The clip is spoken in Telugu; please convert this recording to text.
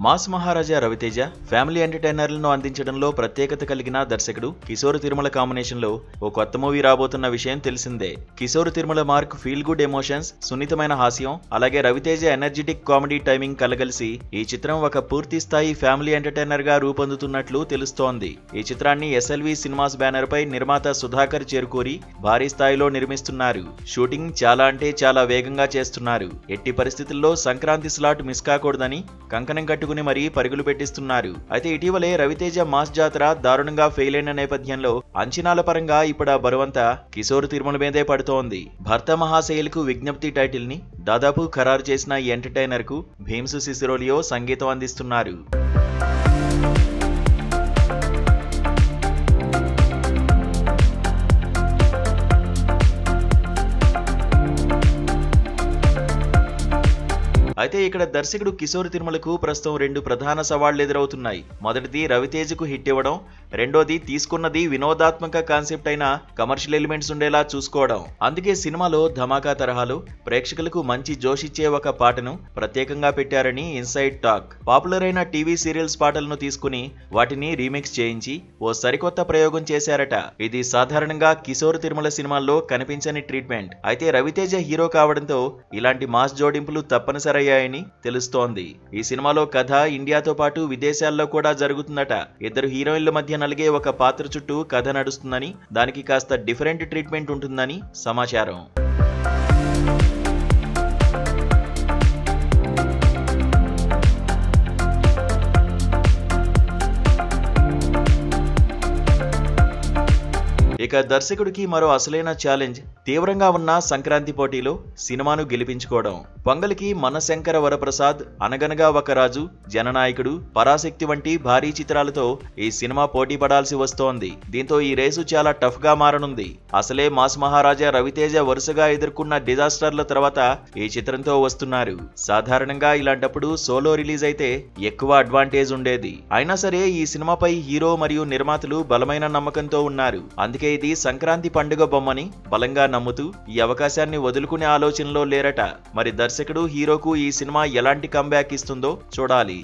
మాస్ మహారాజా రవితేజ ఫ్యామిలీ ఎంటర్టైనర్లను అందించడంలో ప్రత్యేకత కలిగిన దర్శకుడు కిశోర్ తిరుమల కాంబినేషన్ లో ఓ కొత్త మూవీ రాబోతున్న విషయం తెలిసిందే. Kishore Tirumala mark feel good emotions, సున్నితమైన హాస్యం, అలాగే రవితేజ ఎనర్జెటిక్ కామెడీ టైమింగ్ కలగలిసి ఈ చిత్రం ఒక పూర్తి స్థాయి ఫ్యామిలీ ఎంటర్టైనర్ గా రూపొందుతున్నట్లు తెలుస్తోంది. ఈ చిత్రాన్ని SLV సినిమాస్ బ్యానర్ పై నిర్మాత సుధాకర్ చేరుకోరి భారీ స్థాయిలో నిర్మిస్తున్నారు. షూటింగ్ చాలా వేగంగా చేస్తున్నారు. ఎట్టి పరిస్థితుల్లో సంక్రాంతి స్లాట్ మిస్ కాకూడదని కంకణం కట్టుకుని మరీ పరుగులు పెట్టిస్తున్నారు. అయితే ఇటీవలే రవితేజ మాస్ జాతర దారుణంగా ఫెయిల్ అయిన నేపథ్యంలో అంచనాల పరంగా ఇప్పుడు ఆ బరువంతా కిశోర్ తిరుమల మీదే పడుతోంది. భర్త మహాశైలుకు విజ్ఞప్తి టైటిల్ ని దాదాపు ఖరారు చేసిన ఈ ఎంటర్టైనర్ కు భీమ్స్ సిసిరోలియో సంగీతం అందిస్తున్నారు. అయితే ఇక్కడ దర్శకుడు కిశోర్ తిరుమలకు ప్రస్తుతం రెండు ప్రధాన సవాళ్లు ఎదురవుతున్నాయి. మొదటిది రవితేజకు హిట్ ఇవ్వడం, రెండోది తీసుకున్నది వినోదాత్మక కాన్సెప్ట్ అయిన కమర్షియల్ ఎలిమెంట్స్ ఉండేలా చూసుకోవడం. అందుకే సినిమాలో ధమాకా తరహాలో ప్రేక్షకులకు మంచి జోష్ ఇచ్చే ఒక పాటను ప్రత్యేకంగా పెట్టారని ఇన్సైడ్ టాక్. పాపులర్ అయిన టీవీ సీరియల్స్ పాటలను తీసుకుని వాటిని రీమిక్స్ చేయించి ఓ సరికొత్త ప్రయోగం చేశారట. ఇది సాధారణంగా కిశోర్ తిరుమల సినిమాల్లో కనిపించని ట్రీట్మెంట్. అయితే రవితేజ హీరో కావడంతో ఇలాంటి మాస్ జోడింపులు తప్పనిసరి అని తెలుస్తోంది. ఈ సినిమాలో కథ ఇండియాతో పాటు విదేశాల్లో కూడా జరుగుతుందట. ఇద్దరు హీరోయిన్ల మధ్య నలిగే ఒక పాత్ర చుట్టూ కథ నడుస్తుందని, దానికి కాస్త డిఫరెంట్ ట్రీట్మెంట్ ఉంటుందని సమాచారం. ఇక దర్శకుడికి మరో అసలైన ఛాలెంజ్ తీవ్రంగా ఉన్న సంక్రాంతి పోటీలో సినిమాను గెలిపించుకోవడం. పొంగల్కి మనశంకర వరప్రసాద్, అనగనగా ఒక రాజు, జననాయకుడు, పరాశక్తి వంటి భారీ చిత్రాలతో ఈ సినిమా పోటీ పడాల్సి వస్తోంది. దీంతో ఈ రేసు చాలా టఫ్ గా మారనుంది. అసలే మాస్ మహారాజా రవితేజ వరుసగా ఎదుర్కొన్న డిజాస్టర్ల తర్వాత ఈ చిత్రంతో వస్తున్నారు. సాధారణంగా ఇలాంటప్పుడు సోలో రిలీజ్ అయితే ఎక్కువ అడ్వాంటేజ్ ఉండేది. అయినా సరే ఈ సినిమాపై హీరో మరియు నిర్మాతలు బలమైన నమ్మకంతో ఉన్నారు. అందుకే ఇది సంక్రాంతి పండుగ బొమ్మని బలంగా నమ్ముతూ ఈ అవకాశాన్ని వదులుకునే ఆలోచనలో లేరట. మరి దర్శకుడు హీరోకు ఈ సినిమా ఎలాంటి కంబ్యాక్ ఇస్తుందో చూడాలి.